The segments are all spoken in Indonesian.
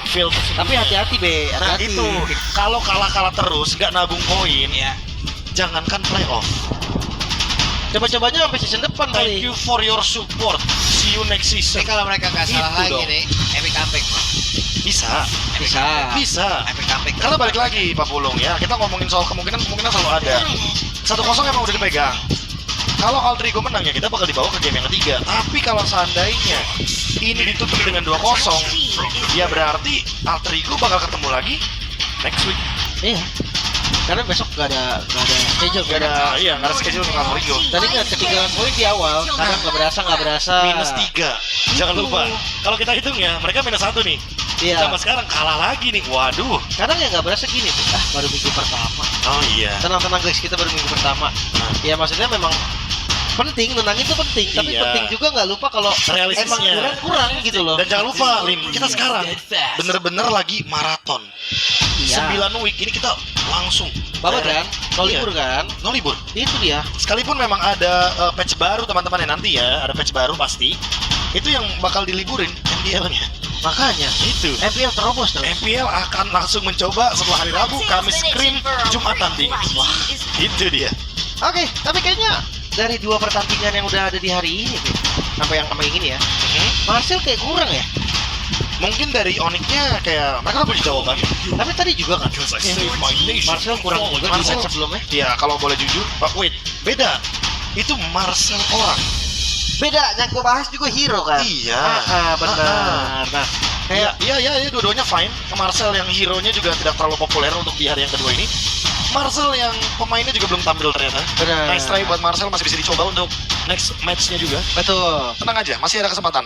feel Tapi hati-hati be, Nah hati-hati. itu, kalau kalah terus, nggak nabung poin, Ya. jangankan playoff. Coba-cobanya sampai season depan Thank kali. you for your support. See you next season. Tapi kalau mereka nggak salah Itu lagi dong. nih, epic comeback. Bisa. Bisa. Epic comeback. Karena balik lagi Pak Pulung ya, kita ngomongin soal kemungkinan selalu ada. 1-0 emang udah dipegang. Kalau Altrigo menang ya kita bakal dibawa ke game yang ketiga. Tapi kalau seandainya ini ditutup dengan 2-0, ya berarti Altrigo bakal ketemu lagi next week. Iya. Karena besok gak ada schedule, Gak ada schedule untuk Altrigo. Tadi nggak ketinggalan poin di awal, karena nggak berasa. Minus 3. Jangan lupa. Kalau kita hitung ya, mereka minus 1 nih. Iya. Sama sekarang kalah lagi nih. Waduh. Karena ya nggak berasa gini tuh. Baru minggu pertama. Oh iya. Tenang guys, kita baru minggu pertama. Ya maksudnya memang penting, menang itu penting, tapi Iya. penting juga nggak lupa kalau Realistisnya. emang kurang gitu loh. Dan jangan lupa, Lim, kita sekarang bener-bener lagi maraton. Iya. 9 week ini kita langsung. Bapak kan, no Iya. libur kan? No libur. Itu dia. Sekalipun memang ada patch baru teman-teman ya nanti ya, ada patch baru pasti. Itu yang bakal diliburin MPL-nya. Makanya Itu. MPL terobos terus. MPL akan langsung mencoba setelah hari Rabu, Kamis Scrim, Jumat nanti. Wah, itu dia. Oke, tapi kayaknya dari 2 pertandingan yang udah ada di hari ini nih, sampai yang ini ya, Marcel kayak kurang ya. Mungkin dari Onyx-nya kayak mereka udah punya jawaban. Tapi tadi juga kan, Marcel kurang juga di Marcel match sebelumnya. Ya kalau boleh jujur, wait, beda. Itu Marcel orang. Beda, yang gue bahas juga hero kan. Iya. Benar. Nah, kayak Iya, dua-duanya fine. Marcel yang hero-nya juga tidak terlalu populer untuk di hari yang kedua ini. Marcel yang pemainnya juga belum tampil ternyata. benar. Nice try buat Marcel, masih bisa dicoba untuk next match-nya juga. Betul. Tenang aja, masih ada kesempatan.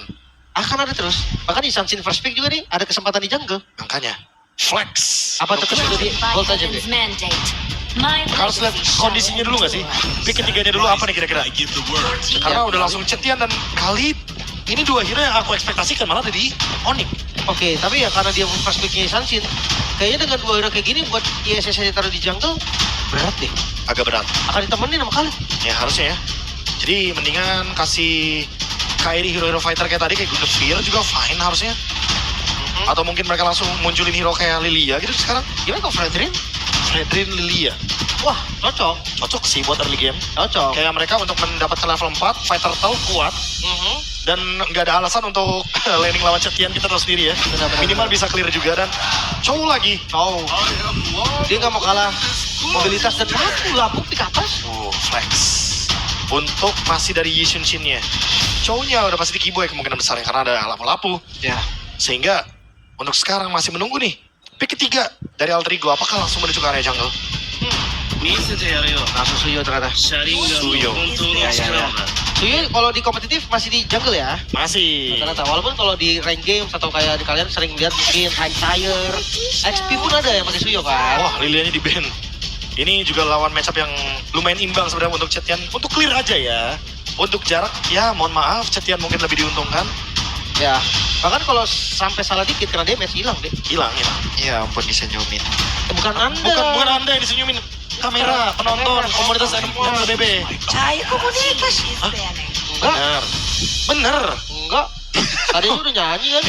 Akan ada terus. Bahkan di Sunsin First Pick juga nih ada kesempatan di jungle. Makanya flex. Apa tuh udah di gold aja deh. Harus lihat kondisinya dulu nggak sih? Pick ketiganya dulu apa nih kira-kira? Karena udah langsung Cetian dan Khalid. Ini 2 hero yang aku ekspektasikan malah ada di Onyx. Oke, tapi ya karena dia first picknya Sunsin, kayaknya dengan 2 hero kayak gini buat ISS aja taruh di jungle berat deh. Agak berat. Akan ditemenin sama kalian. Ya harusnya ya. Jadi mendingan kasih Kairi hero-hero fighter kayak tadi, kayak Guinevere juga fine harusnya. Atau mungkin mereka langsung munculin hero kayak Lilia gitu sekarang. Gimana kok Fredrin? Fredrin Lilia. Wah, cocok. Cocok sih buat early game. Cocok. Kayak mereka untuk mendapatkan level 4, fighter tahu kuat. Dan nggak ada alasan untuk laning lawan Cetian kita tahu sendiri ya. Benar-benar. Minimal bisa clear juga dan Chow lagi. Oh. Dia nggak mau kalah mobilitas dan lapuk di atas. Flex. Untuk masih dari Yi Shun Shin-nya. Chow-nya udah pasti di Kiboy kemungkinan besar ya, karena ada lapu-lapu. Ya. Sehingga untuk sekarang masih menunggu nih. Pick ketiga dari Altrigo, apakah langsung menuju ke area jungle? Langsung Suyo ternyata. Suyo. Ya. Suyo kalau di kompetitif masih di jungle ya. Masih. Ternyata walaupun kalau di rank games atau kayak di kalian sering lihat mungkin high tire, XP pun ada yang pakai Suyo kan. Wah, Lilianya di ban. Ini juga lawan matchup yang lumayan imbang sebenarnya untuk Cetian. Untuk clear aja ya. Untuk jarak, ya mohon maaf, Cetian mungkin lebih diuntungkan. Ya. Bahkan kalau sampai salah dikit kena damage hilang deh. Hilang. Ya ampun disenyumin. Bukan Anda. Bukan Anda yang disenyumin. Kamera, penonton, komunitas MLBB. Saya komunitas. Enggak. Bener. Enggak. Tadi udah nyanyi kan.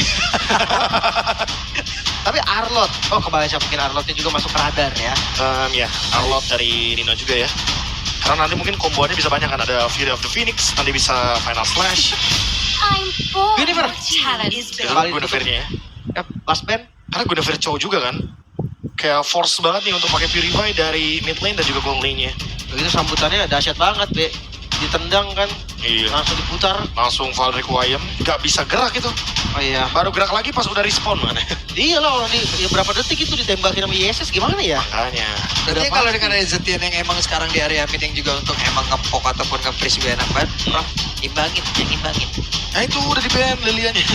Tapi Arlot. Oh, kebayang mungkin Arlotnya juga masuk ke radar ya. Ya, Arlot dari Nino juga ya. Karena nanti mungkin komboannya bisa banyak kan. Ada Fury of the Phoenix, nanti bisa Final Slash. Guinevere. Itu Guinevere-nya ya. Last band. Karena Guinevere Chow juga kan. Kayak force banget nih untuk pakai Purify dari mid lane dan juga gold lane-nya. Begitu sambutannya dahsyat banget, Be. Ditendang kan, Iya. langsung diputar. Langsung Valric Wyam, nggak bisa gerak itu. Oh iya. Baru gerak lagi pas udah respawn mana. Iya lah, orang ya berapa detik itu ditembakin sama ISS gimana ya? Makanya. Berarti kalau dengan ada Zetian yang emang sekarang di area mid yang juga untuk emang ngepok ataupun nge-freeze juga enak banget, imbangin. Nah itu udah di ban Lilianya.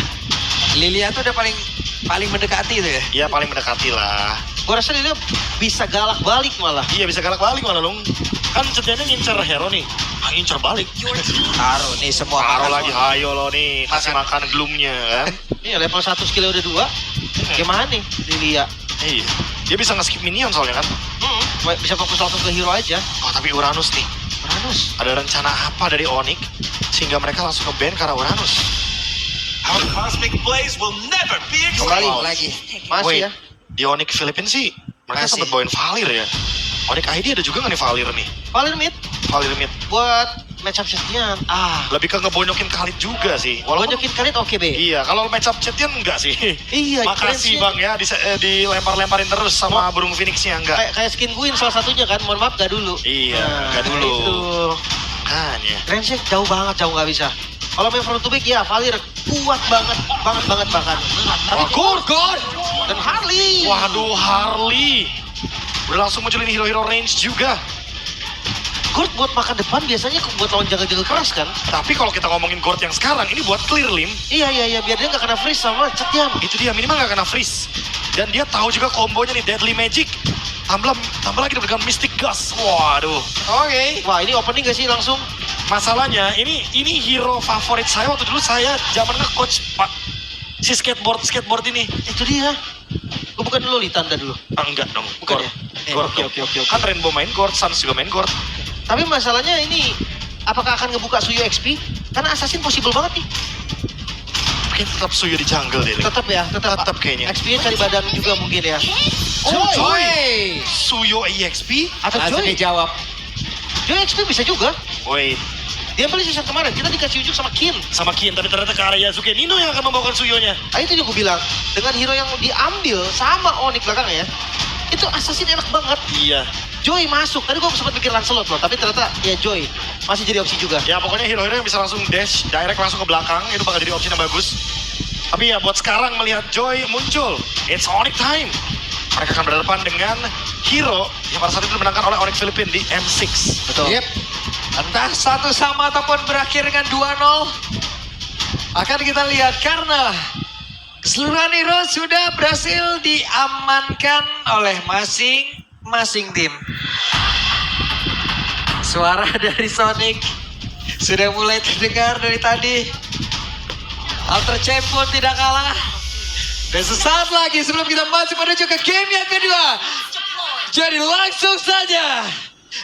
Lilia tuh udah paling mendekati itu ya. Iya paling mendekati lah. Gua rasa dia bisa galak balik malah. Iya bisa galak balik malah dong. Kan Cetiannya ngincer hero nih. Ngincer balik. Taruh nih semua. Taruh makan lagi, semua. ayo lo nih, kasih makan gloomnya kan. Iya, level 1 skill udah 2. Gimana nih Lilia? Iya, dia bisa nge-skip minion soalnya kan. Bisa fokus langsung ke hero aja. Oh tapi Uranus nih, Uranus. ada rencana apa dari Onyx sehingga mereka langsung nge-ban karena Uranus? Our cosmic blaze will never be Kembali extinct. lagi. Masih Wait, ya. di Onyx Philippines sih mereka Masih. sempat bawain Valir ya. Onyx ID ada juga nggak nih Valir nih? Valir mid Valir mid. buat match up Setian. Lebih ke ngebonyokin Khalid juga sih. Walaupun Lonjokin kalian oke be. iya, kalau match up Cetian enggak sih. Iya, Makasih keren Bang ya dilempar-lemparin terus sama burung Phoenixnya enggak. Kayak skin Guin salah satunya kan, mohon maaf gak dulu. Iya, nggak dulu. Itu. Makanya. Range jauh banget, jauh nggak bisa. Kalau main front to back ya Valir kuat banget bahkan. Tapi Gord. dan Harley. Waduh, Harley. Udah langsung munculin hero-hero range juga. Gord buat makan depan biasanya buat lawan jaga-jaga keras kan. Tapi kalau kita ngomongin Gord yang sekarang, ini buat clear lim. Iya, biar dia nggak kena freeze sama Setian. Itu dia, minimal nggak kena freeze. Dan dia tahu juga kombonya nih, Deadly Magic. Tambah lagi dengan Mystic Gust. Waduh. Oke. Wah ini opening gak sih langsung? Masalahnya, ini hero favorit saya waktu dulu saya zaman nge-coach Pak. Si skateboard ini. Itu dia. Oh, bukan Lolita Tanda dulu. Enggak dong. Bukan Gord. ya? Gord Oke. dong. Kan Rainbow main Gord, Suns juga main Gord. Tapi masalahnya ini, apakah akan ngebuka Suyo XP? Karena Assassin possible banget nih. Mungkin tetap Suyo di jungle deh. Tetap ya, Tetap kayaknya. XP-nya cari badan juga mungkin ya. Joy. Suyo EXP? Atau Langsung Joy. dijawab. Joy XP bisa juga. Wait. Dia beli season kemarin, kita dikasih ujuk sama Kin. Sama Kiin, tapi ternyata ke area Yasuke Nino yang akan membawakan Suyonya. Itu yang gue bilang, dengan hero yang diambil sama Onyx belakangnya ya, itu Assassin enak banget. Iya. Joy masuk, tadi gue sempat pikir Lancelot loh, tapi ternyata ya Joy masih jadi opsi juga. Ya pokoknya hero-hero yang bisa langsung dash, direct langsung ke belakang, itu bakal jadi opsi yang bagus. Tapi ya buat sekarang melihat Joy muncul, it's Onyx time. Mereka akan berhadapan dengan hero yang pada saat itu dimenangkan oleh Onyx Philippines di M6. Betul. Yep. Entah satu sama ataupun berakhir dengan 2-0. Akan kita lihat karena keseluruhan hero sudah berhasil diamankan oleh masing-masing tim. Suara dari Sonic sudah mulai terdengar dari tadi. Alter Champ pun tidak kalah. Dan sesaat lagi sebelum kita masuk menuju ke game yang kedua. Jadi langsung saja.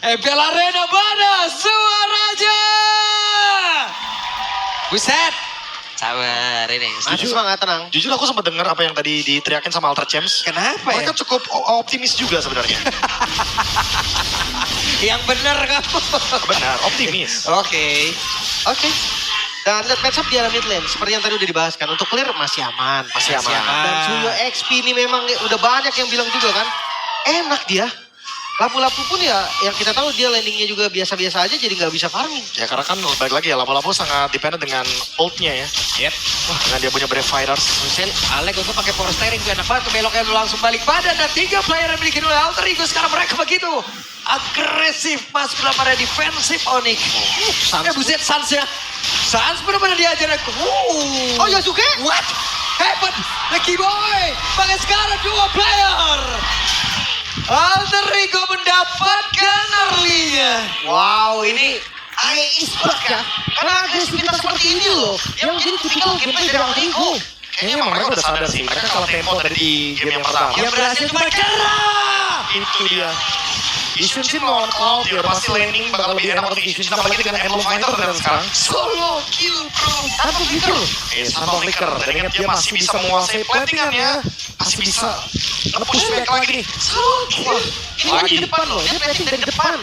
MPL Arena mana suaranya? Buset. Sabar ini. Masih semangat, tenang. Jujur aku sempat dengar apa yang tadi diteriakin sama Alter Champs. Kenapa ya? Mereka cukup optimis juga sebenarnya. Yang benar kamu. Benar, optimis. Oke. Dan lihat matchup di arah mid lane, seperti yang tadi udah dibahas kan, untuk clear masih aman. Masih aman. Dan Suyo XP ini memang udah banyak yang bilang juga kan, enak dia. Lapu-lapu pun ya, yang kita tahu dia landingnya juga biasa-biasa aja, jadi nggak bisa farming. Ya karena kan balik lagi ya, lapo-lapo sangat dependent dengan ultnya ya. Yep. Dengan dia punya Brave Fighters. Buset, Alek untuk pakai power steering juga enak banget. Beloknya langsung balik badan dan 3 player yang dimiliki oleh Alter Ego. Sekarang mereka begitu agresif masuk dalam area defensif Onyx. Buset, Sans ya. Sans benar-benar diajar. Oh Yasuke? What? Hebat, Lucky Boy. Bahkan sekarang 2 player. Alter Ego mendapatkan early-nya. Wow, ini e-sport ya. Karena agresivitas seperti ini loh, yang jadi tipikal gameplay dari Alter Ego. Kayaknya emang mereka udah sadar sih, mereka kalah tempo tadi di game yang pertama. Yang berhasil cuma Kera. Itu dia. Ishin Shin lawan Cloud, dia pasti laning bakal lebih enak untuk Ishin Shin, apalagi dengan Emblem Fighter dan sekarang. Solo kill bro. Apa gitu? Sambal Flicker, dan ingat dia masih bisa menguasai platingannya. Masih bisa nge-push back lagi. Wah, ini lagi di depan loh, dia placing dari depan.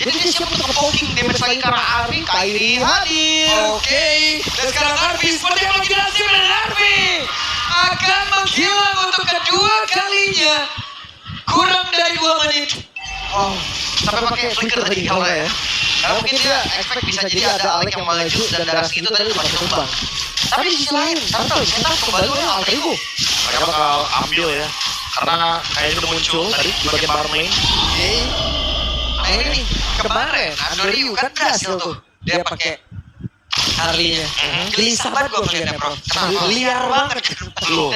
Jadi dia siap untuk nge-poking damage lagi karena Arvin, Kairi hadir. Oke, dan sekarang Arby seperti yang menjelaskan dan Arby akan menghilang untuk kedua kalinya. Kurang dari 2 menit. Oh, sampai pakai flicker tadi kalau nggak ya. Karena mungkin dia expect bisa jadi ada Alek yang maju dan darah segitu tadi udah pakai tumbang. Tapi di sisi lain, Turtle cetak kembali oleh Alter Ego. Mereka bakal ambil ya, karena kayaknya udah muncul tadi di bagian bottom lane. Oke. Nah ini kemarin Andoriu kan berhasil tuh. Dia pakai Harley-nya. Gelisah banget gue ngeliatnya bro. Liar banget. Loh.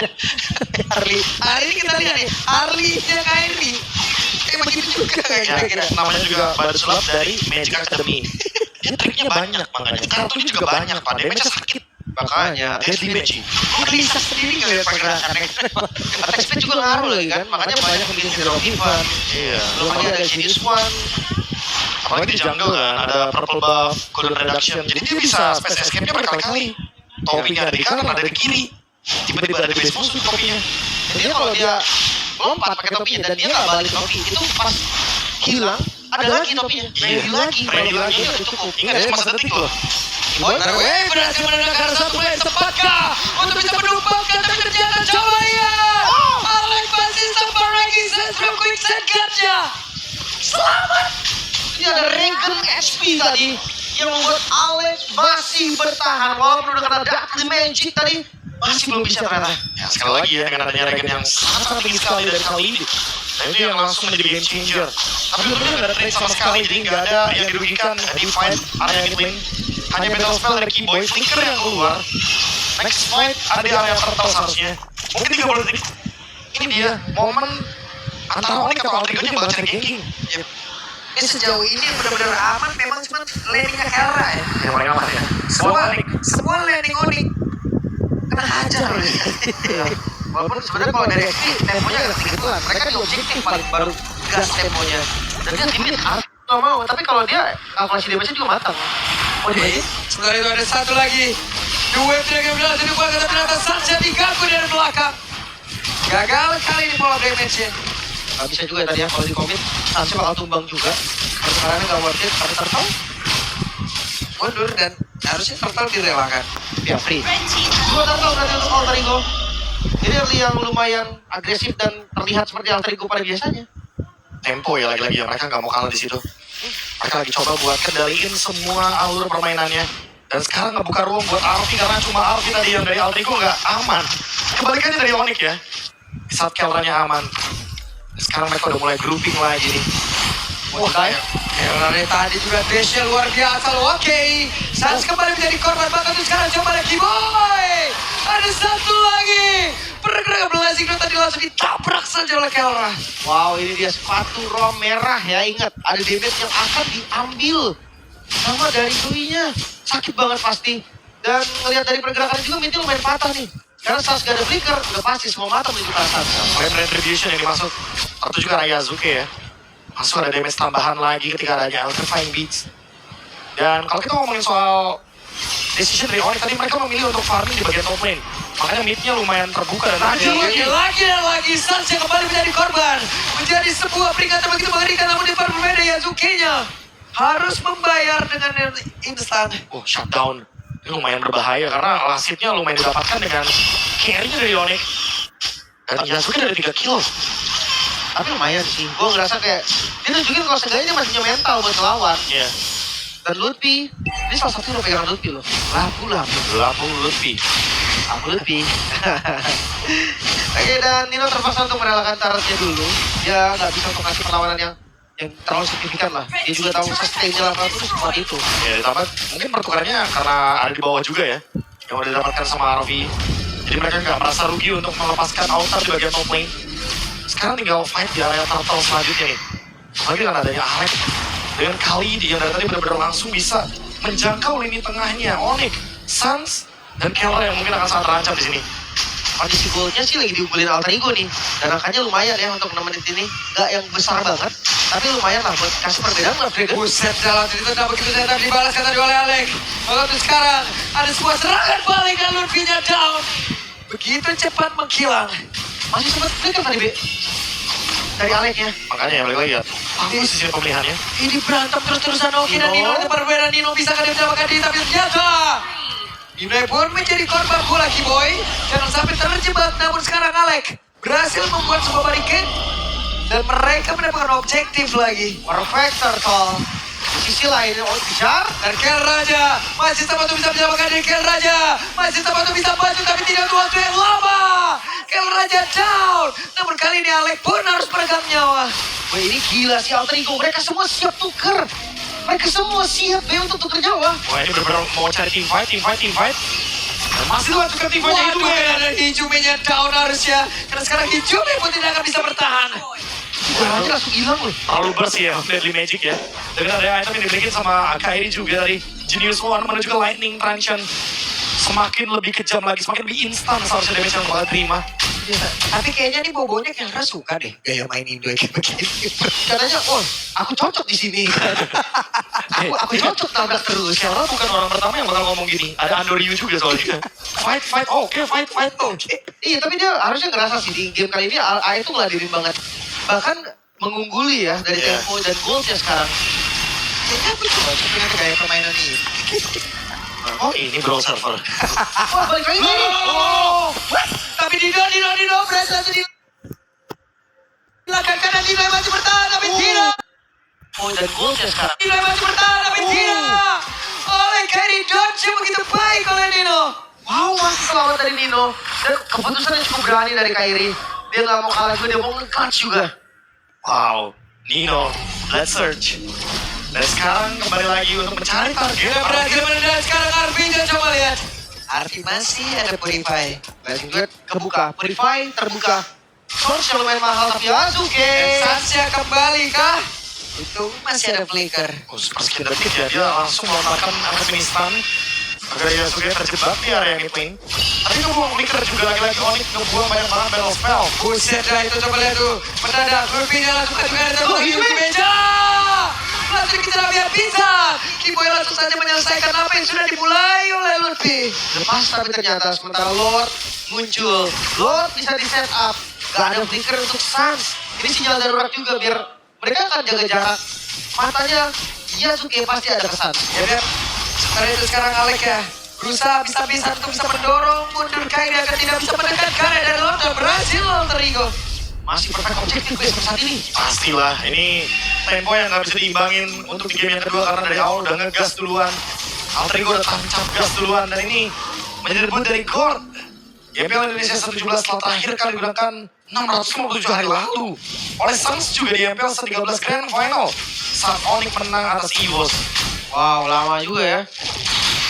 Harley. Hari ini kita lihat nih. Harley-nya Kairi. Begitu juga Ya, kira-kira. namanya juga badu sulap dari Magic Academy. Dia triknya banyak makanya. Kartunya juga banyak, Pak. Damage-nya sakit. Makanya, Deadly Magic. Gue gelisah sendiri ngeliat pergerakannya. Attack speed juga ngaruh lagi kan, makanya banyak yang bikin Zero Given. Iya. Belum lagi ada Genius One. Apalagi di jungle kan, ada purple buff, cooldown reduction. Jadi dia bisa space escape-nya berkali-kali. topinya ada di kanan, ada di kiri. Tiba-tiba ada di base musuh topinya. Jadi kalau dia lompat pakai topinya dan dia nggak balik topi, itu pas hilang ada lagi topinya. Ready lagi. Ready lagi. Udah cukup. Ingat cuma sedetik loh. Boy, Berhasil menendangkan satu main sepatkah untuk bisa menumpangkan, tapi ternyata coba ya. Alex masih sempat lagi from quick set guard-nya. selamat. Ini ada Regen SP tadi yang membuat Alex masih bertahan walaupun udah kena Dark Magic tadi masih belum bisa ternyata. Ya, sekali lagi ya, dengan adanya regen yang sangat tinggi sekali dari kali ini. Nah, itu yang langsung menjadi game changer. Tapi benar-benar nggak ada trade sama sekali, jadi nggak ada yang dirugikan di fight area mid lane. Hanya battle spell dari Keyboy, Flicker yang keluar. Next fight ada di area turtle seharusnya. Mungkin 30 detik. Ini dia momen antara Onyx atau Altrigo yang bakal cari ganking. Ini sejauh ini benar-benar aman, memang cuma landingnya Hera ya. Yang paling aman ya. Semua landing Onyx kena hajar. Walaupun sebenarnya kalau dari XP temponya agak sedikit pelan. Mereka di objektif paling baru gas temponya. Dan dia timid nggak mau. Tapi kalau dia kalkulasi damage-nya juga matang. Oh jadi Sementara itu ada satu lagi. The Wave Dragon berhasil dibuangkan, tapi ternyata Sancha diganggu dari belakang. Gagal kali ini pola damage-nya. nggak bisa juga tadi ya kalau di komit. Sansa bakal tumbang juga. Karena sekarangnya nggak worth it. Tapi Turtle Mundur dan harusnya Turtle direlakan. ya free. Dua Turtle berarti untuk Alterigo. Ini early yang lumayan agresif dan terlihat seperti Alterigo pada biasanya. Tempo ya lagi-lagi ya, mereka nggak mau kalah di situ. Mereka lagi coba buat kendaliin semua alur permainannya. Dan sekarang ngebuka ruang buat Arfi karena cuma Arfi tadi yang dari Altrigo nggak aman. Kebalikannya dari Onyx ya. Di saat Kelranya aman. Sekarang mereka udah mulai grouping lagi nih. Wah kayak Karena tadi juga dash-nya luar biasa loh. Oke, Sans kembali menjadi korban, bahkan tuh sekarang coba lagi boy. Ada satu lagi. Pergerakan Blazing Note tadi langsung ditabrak saja oleh Kelra. wow, ini dia sepatu rom merah ya. Ingat, ada damage yang akan diambil sama dari Dui-nya. Sakit banget pasti. Dan ngelihat dari pergerakan juga Minty lumayan patah nih. Karena Sans gak ada flicker, udah pasti semua mata menuju ke Sans. Frame Retribution yang dimasuk. Atau juga Ryazuke ya. Masuk ada damage tambahan lagi ketika adanya Electrifying Beats. Dan kalau kita ngomongin soal decision dari Onyx, tadi mereka memilih untuk farming di bagian top lane. Makanya mid-nya lumayan terbuka dan Lagi Sans yang kembali menjadi korban. Menjadi sebuah peringatan begitu mengerikan, namun di part berbeda Yazuke-nya harus membayar dengan instan. Oh, shutdown. Ini lumayan berbahaya karena lasitnya lumayan didapatkan dengan carry-nya dari Onyx. Dan Yasuke ada 3 kill. Tapi lumayan sih, gue ngerasa kayak dia tunjukin kalau seenggaknya dia masih punya mental buat ngelawan. Iya. Dan Lutfi, ini salah satu yang pegang Lutfi loh. Lapu Lutfi. Aku Lutfi. Oke, dan Nino terpaksa untuk merelakan turretnya dulu. Dia nggak bisa untuk kasih perlawanan yang terlalu signifikan lah. Dia juga tahu sustain-nya lah itu seperti itu. Ya ditambah mungkin pertukarannya karena ada di bawah juga ya. Yang udah didapatkan sama Arvi. Jadi mereka nggak merasa rugi untuk melepaskan Altar di bagian top lane. Sekarang tinggal fight di area turtle selanjutnya nih. Apalagi dengan adanya Alex. Dengan kali yang dari tadi benar-benar langsung bisa menjangkau lini tengahnya. Onyx, Sans, dan Kelra yang mungkin akan sangat terancam di sini. Kondisi goalnya sih lagi diunggulin Alterigo nih. Dan angkanya lumayan ya untuk 6 menit ini. Nggak yang besar banget. Tapi lumayan lah buat kasih perbedaan lah Dragon. Buset, dalam itu tidak begitu sehat dibalaskan tadi oleh Alex. Maka untuk sekarang ada sebuah serangan balik dan Lutfi-nya down. Begitu cepat menghilang. Masih sempat flicker tadi B. Dari Alex ya. Makanya ya balik lagi ya. Bagus sisi pemilihannya. Ini berantem terus-terusan Oki dan Nino. Ada perbedaan Nino bisa kan dia mendapatkan diri, tapi ternyata Nino pun menjadi korban pula Keyboy. Jangan sampai terjebak, namun sekarang Alex berhasil membuat sebuah barricade dan mereka mendapatkan objektif lagi. Perfect Turtle. Di sisi lain, Kejar. Dan Kel Raja masih sempat untuk bisa menyelamatkan diri. Kel Raja masih sempat untuk bisa maju, tapi tidak untuk waktu yang lama. Kel Raja down. Namun kali ini Alex pun harus meregang nyawa. Wah ini gila sih Alterigo. Mereka semua siap tuker. Mereka semua siap B untuk tuker nyawa. Wah ini benar-benar mau cari team fight. Dan masih lanjutkan team fight itu Waduh, ya. ada Hijume-nya down harusnya. Karena sekarang Hijume pun tidak akan bisa bertahan. Raja langsung hilang loh. Terlalu bersih ya, Deadly Magic ya. Dengan ada item yang dimiliki sama Kairi juga dari Genius One menuju ke Lightning Truncheon. semakin lebih kejam lagi, semakin lebih instan seharusnya damage yang bakal terima. Tapi kayaknya nih bobonya kira suka deh gaya main Indo kayak begini. Katanya, oh aku cocok di sini. aku cocok tabrak terus. Karena bukan orang pertama yang bakal ngomong gini. Ada Andoryu juga soalnya. Fight, oke, fight. Iya, tapi dia harusnya ngerasa sih di game kali ini AE tuh ngeladenin banget. Bahkan mengungguli ya dari Iya. tempo dan goalsnya sekarang. Kayaknya aku cocok dengan gaya permainan ini. Oh ini bro server. Wah, balik lagi nih. Tapi Dino berhasil langsung di belakang kanan Dino yang masih bertahan tapi tidak. Oh, dan goalsnya sekarang. Dino yang masih bertahan tapi tidak. Oleh Kyrie dodge begitu baik oleh Dino. Wow, masih selamat dari Nino. Dan keputusan yang cukup berani dari Kyrie. Dia nggak mau kalah juga, dia mau nge-clutch juga. Wow, Nino, let's search. Dan sekarang kembali lagi untuk mencari target. Dia berhasil menendang sekarang Arvi coba lihat. Arvi masih ada Purify. Lagi juga kebuka, Purify terbuka. Source yang lumayan mahal tapi Yasuke. Sansya kembali kah? Itu masih ada flicker. Oh, sekian detik ya, dia langsung melontarkan angkat instan. Agar Yasuke terjebak di area mid lane. Tapi ngebuang flicker juga lagi-lagi Onyx ngebuang banyak banget battle spell. Buset dah itu coba lihat tuh. Mendadak Gurpinya langsung juga ada terbang di meja. Langsung kita habis-habisan. Kiboy langsung saja menyelesaikan apa yang sudah dimulai oleh Lutfi. Lepas tapi ternyata sementara Lord muncul. Lord bisa di set up. Gak ada flicker untuk Sans. Ini sinyal darurat juga biar mereka akan jaga jarak. Matanya Yasuke pasti ada kesan. Ya kan? Sementara itu sekarang Alek ya. Berusaha bisa-bisa untuk bisa mendorong mundur Kyrie agar tidak bisa menekan Kyrie dan Lord dan berhasil Alter Ego. Masih perfect objektif guys saat ini. Pastilah, ini tempo yang gak bisa diimbangin untuk di game yang kedua karena dari awal udah ngegas duluan. Alter Ego udah tancap gas duluan dan ini menjadi debut dari Gord. GPL Indonesia 17 setelah terakhir kali dibilangkan 657 hari lalu oleh Suns juga di MPL 13 Grand Final saat Onyx menang atas EVOS. Wow, lama juga ya.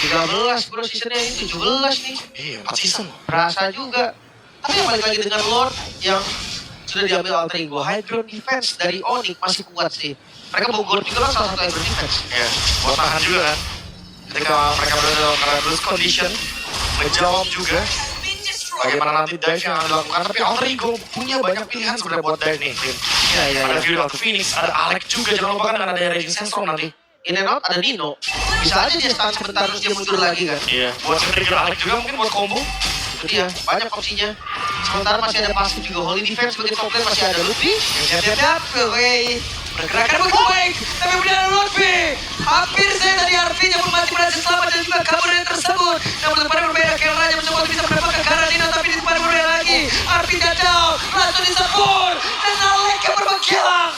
13 bro seasonnya ini 17 nih. Iya, 4 season. Berasa juga. Tapi yang balik lagi dengan Lord yang sudah diambil Alter Ego. High ground defense dari Onyx masih kuat sih. Mereka bawa Gord juga kan salah satu high ground defense. Ya, buat tahan juga kan. Ketika mereka berada dalam keadaan lose condition, menjawab juga bagaimana nanti dive yang akan dilakukan. Tapi Alter Ego punya banyak pilihan sebenarnya buat dive nih, Tim. Ada Fury of the Phoenix, ada Alec juga, jangan lupa kan ada Raging Sandstorm nanti. In and out ada Nino. Bisa aja dia stun sebentar terus dia mundur lagi kan. Iya, buat trigger Alec juga mungkin buat combo. Itu dia, banyak opsinya. Sementara masih ada passive juga. Holy Defense sebagai top lane masih ada Lutfi. Siap-siap, oke. Pergerakan begitu baik, tapi benar Lutfi. Hampir saya tadi Arvinya pun masih berhasil selamat dan juga kabur dari tersebut. Namun tempatnya berbeda, Kyle Raja mencoba untuk bisa mendapatkan Karanino, tapi di tempat berbeda lagi. Arvi gagal, langsung disebur. Dan Alek yang berbagian.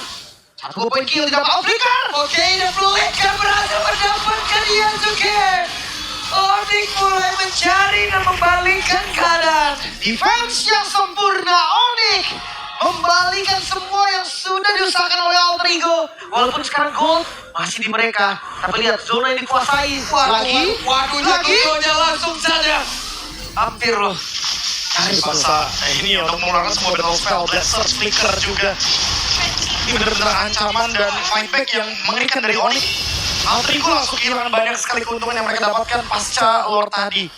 Satu poin kill didapat Flicker. Oke, dan Flicker berhasil mendapatkan Yasuke. Onyx mulai mencari dan membalikkan keadaan. Defense yang sempurna Onyx membalikan semua yang sudah diusahakan oleh Alter Ego. Walaupun sekarang gold masih di mereka. Tapi lihat zona yang dikuasai. Waduh, jagonya langsung saja. Hampir loh. Harus paksa ini untuk mengeluarkan semua battle spell, Blast Search, Flicker juga. Ini benar-benar ancaman dan fightback yang mengerikan dari Onyx. Alter Ego langsung kehilangan banyak sekali keuntungan yang mereka dapatkan pasca Lord tadi.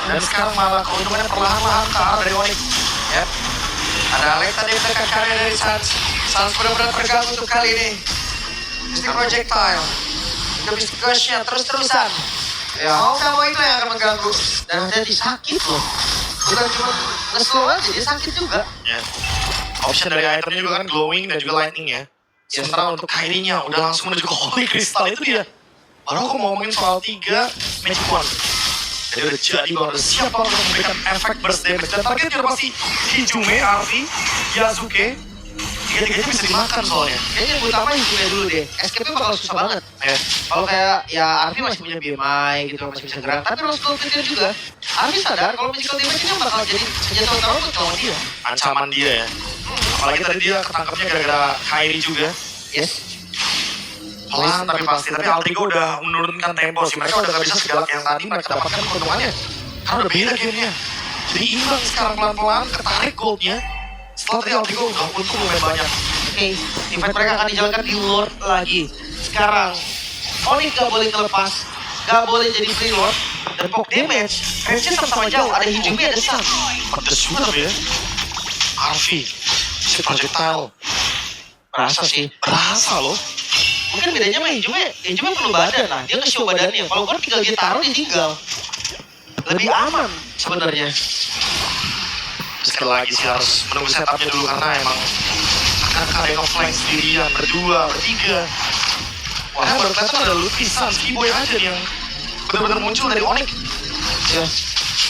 Dan sekarang malah keuntungannya perlahan-lahan ke arah dari Onyx. Yep. Ada Alek tadi tekan karya dari Sans. Sans benar-benar bergabung untuk kali ini. Mystic Projectile. Habis gushnya terus-terusan. Ya. Mau gak mau itu yang akan mengganggu. Dan jadi sakit loh. Bukan cuma nge-slow aja, dia sakit juga. Ya. Option dari itemnya juga kan glowing dan juga lightning ya. Sementara untuk Kyrie-nya udah langsung menuju ke Holy Crystal itu dia. Baru aku mau ngomongin soal 3 Magic Wand. Jadi udah jadi banget, udah siap banget untuk memberikan efek burst damage. Dan targetnya udah pasti Hijume, Arvi, Yasuke. Tiga-tiganya bisa dimakan soalnya. Kayaknya yang utama Hijune dulu deh. Escape-nya bakal susah banget. Ya. Kalau kayak ya Arvi masih punya BMI gitu, masih bisa gerak. Tapi harus slow pikir juga. Arvi sadar kalau magical damage ini bakal jadi senjata utama untuk lawan dia. Ancaman dia ya. Apalagi tadi dia ketangkapnya gara-gara Kyrie juga. Yes. Pelan tapi pasti. Tapi Alter Ego udah menurunkan tempo sih. Mereka udah gak bisa segalak yang tadi mereka dapatkan keuntungannya. Karena udah beda gamenya. Jadi imbang sekarang pelan-pelan, ketarik goldnya. Setelah tadi Alter Ego udah untung lumayan banyak. Oke, event mereka akan dijalankan di Lord lagi. Sekarang, Onyx gak boleh ngelepas, gak boleh jadi free Lord. Dan poke damage, range-nya sama-sama jauh. Ada Hijumi, ada Sun. Pedes juga tapi ya. Arfi, si projectile. Berasa sih. Berasa loh. Mungkin bedanya mah Hijumi perlu badan lah. Dia nge-show badannya. Kalau gue tinggal dia taruh, dia tinggal. Lebih aman sebenarnya. Sekali lagi sih harus menunggu setupnya dulu karena emang akan ada yang offline sendirian, berdua, bertiga. Wah, baru kata ada lukisan Skiboy aja nih yang benar-benar muncul dari Onyx. Ya.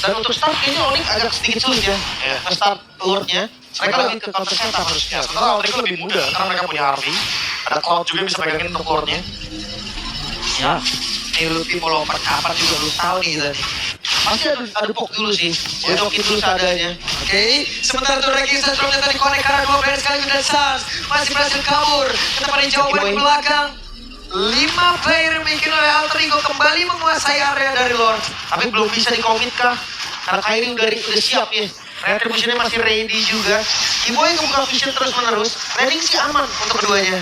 Dan untuk start kayaknya Onyx agak sedikit sulit ya. Ya. Nge-start lure-nya. Mereka lebih ke counter setup harusnya. Ya, sementara Onyx lebih mudah karena mereka punya Harvey. Ada Cloud juga bisa pegangin untuk lore-nya. Ya. Ini Luffy mau lompat kapan juga belum tahu nih Zan. Pasti ada poke dulu sih. Bocokin dulu seadanya. Oke, sementara itu Regis dan Drone tadi connect karena 2 player sekali dan Sans masih berhasil kabur. Tetap ada jawaban di belakang. 5 player mungkin oleh Alter Ego kembali menguasai area dari Lord. Tapi belum bisa dikomit kah? Karena Kairi udah siap ya. Retribution-nya masih ready juga. Kiboy ngebuka vision terus-menerus. Ready sih aman untuk keduanya.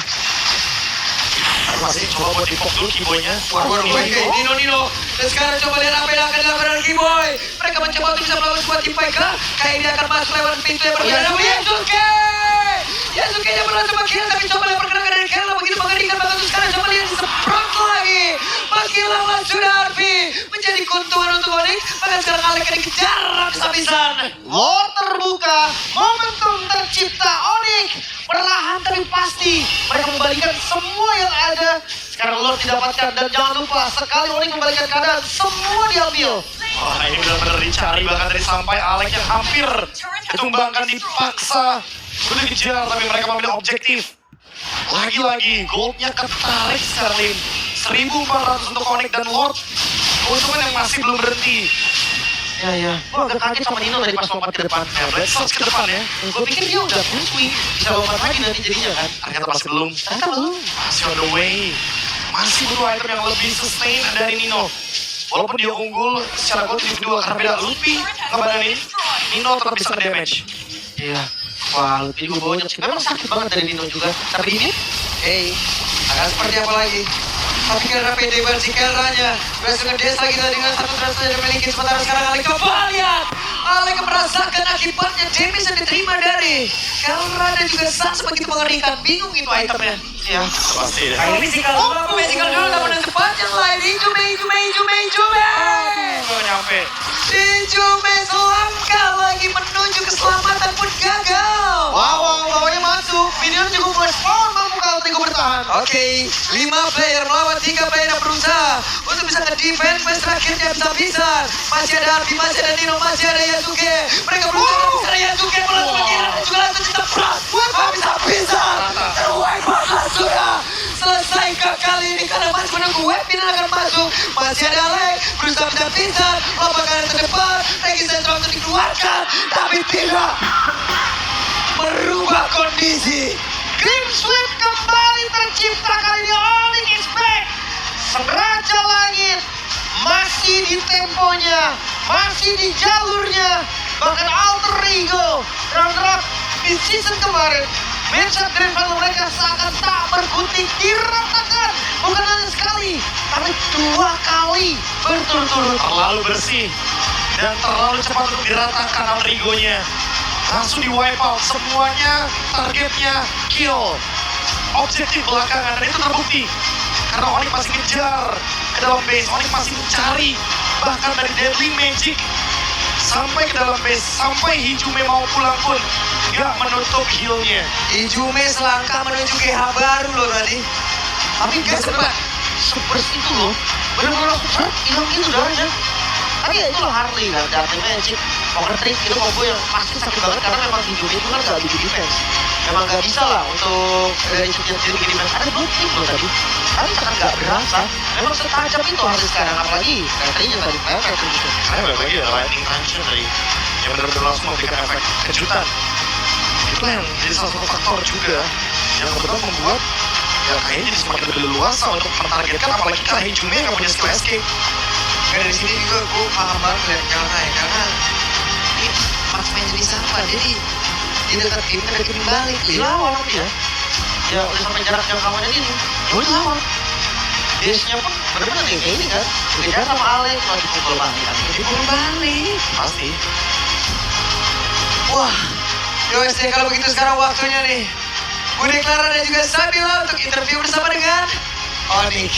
Masih coba buat dipok dulu Skiboy-nya. Nino. Dan sekarang coba lihat apa yang akan dilakukan dengan Kiboy. Mereka mencoba untuk bisa melawan squad tim PK. Kairi akan masuk lewat pintu yang berbeda. Namun Yasuke yang berhasil bagian tapi coba lihat pergerakan dari Kela begitu mengerikan banget untuk sekarang. Coba lihat disemprot lagi. Makin lama sudah Arfi menjadi keuntungan untuk Onyx. Maka sekarang Alek dikejar habis-habisan. Lore terbuka, momentum tercipta Onyx. Perlahan tapi pasti mereka membalikan semua yang ada. Sekarang Lore didapatkan dan jangan lupa sekali Onyx membalikan keadaan semua diambil. Wah, ini benar-benar dicari bahkan tadi sampai Alex yang hampir ditumbangkan dipaksa. Udah dikejar tapi mereka mengambil objektif. Lagi-lagi goldnya ketarik sekarang. 1.400 untuk Onyx dan Lord. Keuntungan yang masih belum berhenti. Ya. Gue agak kaget sama Nino tadi pas lompat ke depan. Ya, Black Sox ke depan ya. Gue pikir dia udah full swing. Bisa lompat lagi nanti jadinya kan. Ternyata masih belum. Ternyata belum. Masih on the way. Masih butuh item yang lebih sustain dari Nino. Walaupun dia unggul secara gold di kedua karena beda Luffy ngebadanin, Nino tetap bisa damage. Iya. Wah, Luffy juga banyak sih. Memang sakit banget dari Nino juga. Tapi ini, Akan seperti apa lagi? Tapi karena PD versi Kelranya berhasil ngedes lagi dengan satu transfer yang dimiliki. Sementara sekarang Alek coba lihat. Alek merasakan akibatnya damage yang diterima dari Kelra dan juga Sans begitu mengerikan. Bingung itu itemnya. ya. Pasti deh. Physical dulu namun yang sepanjang lain. Hijume. Gak nyampe. Hijume selangkah lagi menuju keselamatan pun gagal. Wow, bawahnya masuk. Video cukup respon, mampu kalau Tigo bertahan. Oke, 5 player melawan 3 player yang berusaha untuk bisa nge-defense match terakhirnya bisa. Masih ada Arfi, masih ada Nino, masih ada Yasuke. Mereka berusaha besar Yasuke melawan pengiran dan juga langsung cinta pras. Habis-habisan. Terwipe out sudah. Selesaikah kali ini karena masih menunggu weapon akan masuk. Masih ada Alek berusaha bisa. Lompat kanan ke depan. Regis dan Tron dikeluarkan. Tapi tidak merubah kondisi. Grim Sweep kembali tercipta kali ini. Onyx is back. Raja Langit masih di temponya, masih di jalurnya. Bahkan Alter Ego runner-up di season kemarin. Matchup Grand Final mereka seakan tak berkutik, diratakan. Bukan hanya sekali, tapi 2 kali berturut-turut. Terlalu bersih dan terlalu cepat untuk diratakan Alter Ego-nya. Langsung di wipe out semuanya, targetnya kill. Objektif belakangan dan itu terbukti. Karena Onyx masih ngejar ke dalam base, Onyx masih mencari bahkan dari Deadly Magic sampai ke dalam base, sampai Hijume mau pulang pun gak menutup heal-nya. Hijume selangkah menuju GH baru loh tadi. Tapi gak sempat sebersih itu loh. Bener-bener langsung hilang gitu darahnya. Tapi ya itulah Harley kan, Dark Magic, Poker Trick itu combo yang pasti sakit banget karena memang Hijume itu kan gak bikin defense. Memang gak bisa lah untuk dari sudut sendiri bikin defense. Ada blocking loh tadi. Tapi sangat gak berasa. Memang setajam itu Harley sekarang, apalagi Katrinya tadi kayak gitu. Saya balik lagi ya, lightning tension tadi yang benar-benar langsung memberikan efek kejutan. Itu yang jadi salah satu faktor juga yang kebetulan membuat ya kayaknya jadi semakin lebih leluasa untuk mentargetkan, apalagi karena Hijume yang punya skill escape. Dari sini juga gue paham banget lihat Kelra ya, karena ini pas main jadi sampah, jadi di dekat tim ada tim balik. Lawan ya. Ya udah sampai jarak jangkauannya ini. Ya udah lawan. Dash-nya pun bener-bener nih kayak ini kan. Dikejar sama Alex, cuma dipukul balik kan. Dipukul balik. Pasti. Wah, yowes deh kalau begitu sekarang waktunya nih. Bude Clara dan juga Sabila untuk interview bersama dengan Onyx.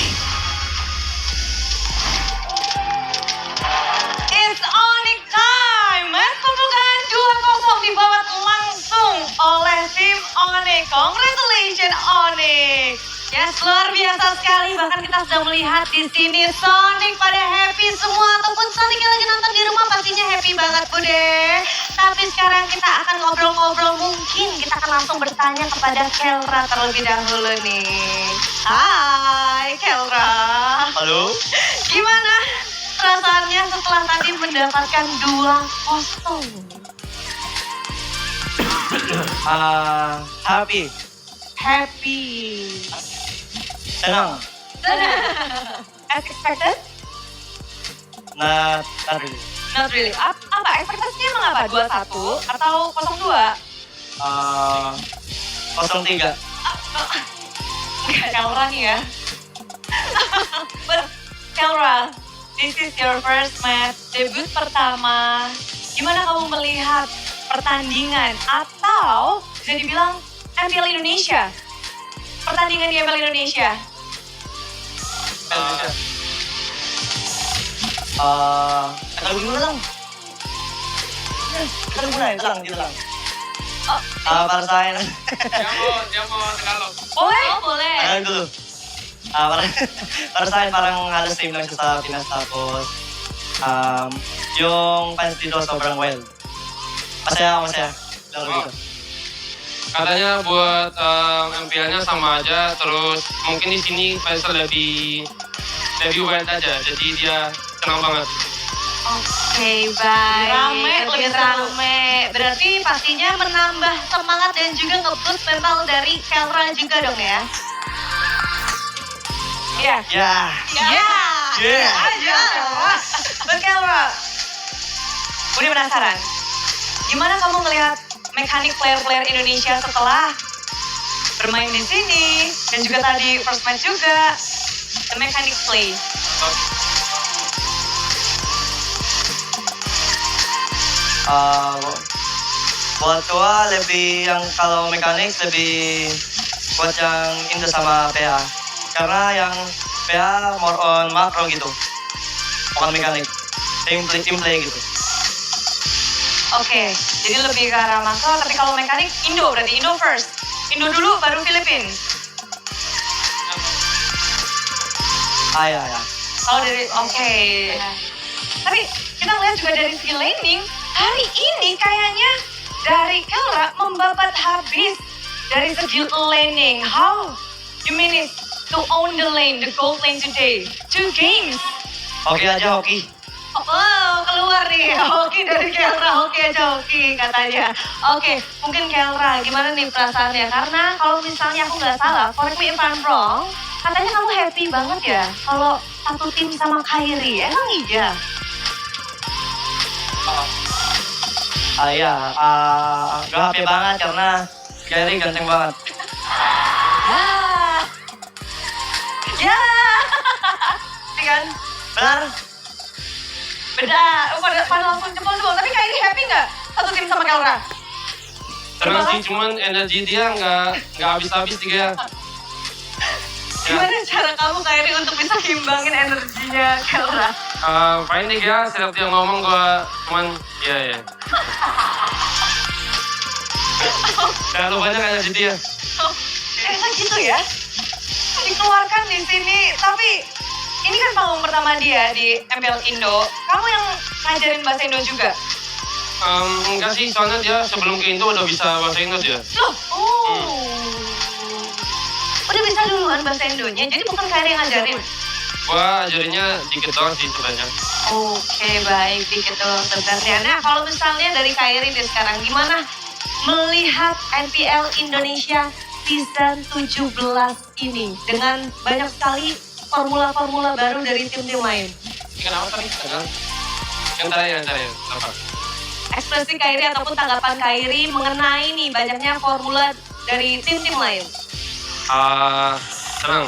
It's Onyx time! Match pembukaan 2-0 dibawa langsung oleh tim Onyx. Congratulations Onyx! Yes, luar biasa sekali. Bahkan kita sudah melihat di sini Sonic pada happy semua. Ataupun Sonic yang lagi nonton di rumah pastinya happy banget Bude. Tapi sekarang kita akan ngobrol-ngobrol. Mungkin kita akan langsung bertanya kepada Kelra terlebih dahulu nih. Hai Kelra. Halo? Gimana perasaannya setelah tadi mendapatkan 2-0? Happy. Happy. Senang. As expected? Nah, Not really. Apa ekspektasinya emang apa? 2-1 atau 0-2? 03. Enggak, Kelra nih ya. But Kelra, this is your first match, debut pertama. Gimana kamu melihat pertandingan atau bisa dibilang MPL Indonesia? Pertandingan di MPL Indonesia. Kalau dulu lang. Kalau muna, ito lang. Oh, Para sa akin. boleh? Oh, boleh. Dulu. Para sa akin, parang halos same lang siya sa Pinas. Tapos, yung fans dito sobrang wild. Masaya. Lang dito. Katanya buat MPL-nya sama aja, terus mungkin di sini fansnya lebih wild aja, jadi dia senang banget. Oke, baik. Rame, Lebih lebih seru. rame. Berarti pastinya menambah semangat dan juga nge-boost mental dari Kelra juga dong ya? Iya. Ya. Iya. Yeah. Aja. But Kelra, udah penasaran? Gimana kamu melihat mekanik player-player Indonesia setelah bermain di sini dan juga tadi first match juga, the mechanic play? Buat gua lebih yang kalau mechanics lebih buat yang Indo sama PA. Karena yang PA more on macro gitu. Bukan mekanik. Team play gitu. Oke, jadi lebih ke arah makro, tapi kalau mekanik Indo, berarti Indo first. Indo dulu, baru Filipina. Ya. Kalau dari, oke. Tapi kita lihat juga dari segi laning, hari ini kayaknya dari Kelra membabat habis dari segi laning. How you manage to own the lane, the gold lane today? 2 games. Oke aja hoki. Oh, keluar nih. Hoki dari Kelra, hoki aja hoki katanya. Oke, mungkin Kelra, gimana nih perasaannya? Karena kalau misalnya aku nggak salah, correct me if I'm wrong, katanya kamu happy banget ya kalau satu tim sama Kairi. Emang iya? Gue happy banget karena Gary ganteng banget. Ya. Ini kan? Benar? Beda. Pada langsung jempol-jempol. Tapi Kairi happy nggak satu tim sama Kelra? Karena sih cuman energi dia nggak habis-habis juga. Gimana cara kamu Kairi untuk bisa imbangin energinya Kelra? Paling nih ya, setiap dia ngomong gua cuman ya. Terlalu banyak energi dia. Ternyata gitu ya? Dikeluarkan di sini, tapi ini kan panggung pertama dia di MPL Indo. Kamu yang ngajarin bahasa Indo juga? Enggak sih, soalnya dia sebelum ke Indo udah bisa bahasa Indo dia. Loh, udah bisa duluan bahasa Indonya, jadi bukan Kairi yang ngajarin? Gua ajarinnya dikit doang sih sebenarnya. Oke, baik, dikit doang sebenarnya. Nah, kalau misalnya dari Kairi deh sekarang, gimana melihat MPL Indonesia season 17 ini dengan banyak sekali formula-formula baru dari tim-tim lain? Kenapa tadi? Yang terakhir, apa? Ekspresi Kairi ataupun tanggapan Kairi mengenai nih banyaknya formula dari tim-tim lain. Senang.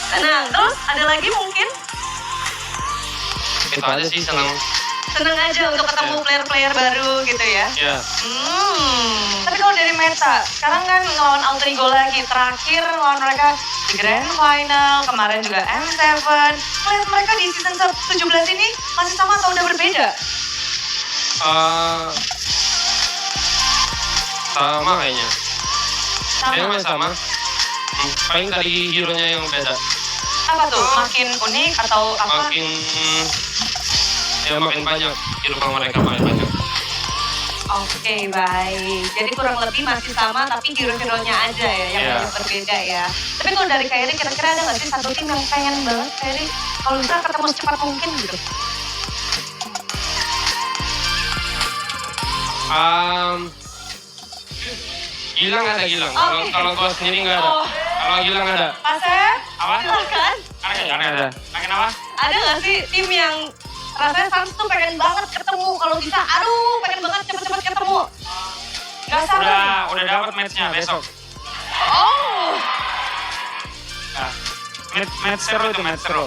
Senang. Terus ada lagi mungkin? Itu aja sih, senang. Senang aja untuk ketemu player-player baru gitu ya. Ya. Tapi kalau dari meta, sekarang kan ngelawan Alter Ego lagi. Terakhir lawan mereka di Grand Final, kemarin juga M7. Lihat mereka di season 17 ini masih sama atau udah berbeda? Sama kayaknya. Kayaknya Sama. masih sama. Paling tadi hero-nya yang beda. Apa tuh? Makin unik atau apa? Makin banyak. Hero mereka makin banyak. Oke, baik. Jadi kurang lebih masih sama tapi hero-hero-nya aja ya yang Iya. banyak berbeda ya. Tapi kalau dari Kairi kira-kira ada nggak sih satu tim yang pengen banget Kairi kalau bisa ketemu secepat mungkin gitu? Gilang ada Gilang. Oke. Kalau gua sendiri nggak ada. Oh. Kalau Gilang ada. Asep, Apa? silakan. Ada. Pengen apa? Ada nggak sih tim yang rasanya Sans tuh pengen banget ketemu kalau bisa? Aduh, pengen banget cepet-cepet ketemu. Gak sabar. Udah dapat match-nya besok. Oh, Nah, match seru itu match seru.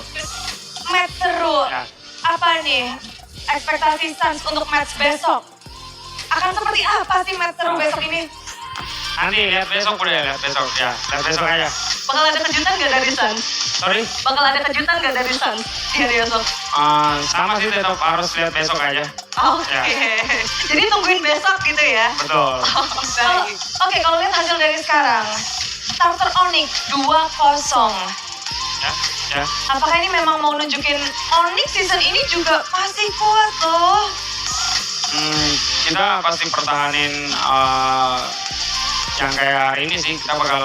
match seru. Ya. Apa nih ekspektasi Sans untuk match besok? Akan seperti apa sih match seru besok ini? Nanti lihat besok udah lihat besok ya. Lihat besok aja. Bakal ada kejutan gak dari Sans? Sorry. Bakal ada kejutan gak dari Sans di hari besok? Sama sih tetap harus lihat besok aja. Oke, jadi tungguin besok gitu ya? Betul. Oke, kalau lihat hasil dari sekarang, starter Onyx 2-0. Ya. Apakah ini memang mau nunjukin Onyx season ini juga masih kuat loh? Kita pasti pertahanin yang kayak hari ini sih. Kita bakal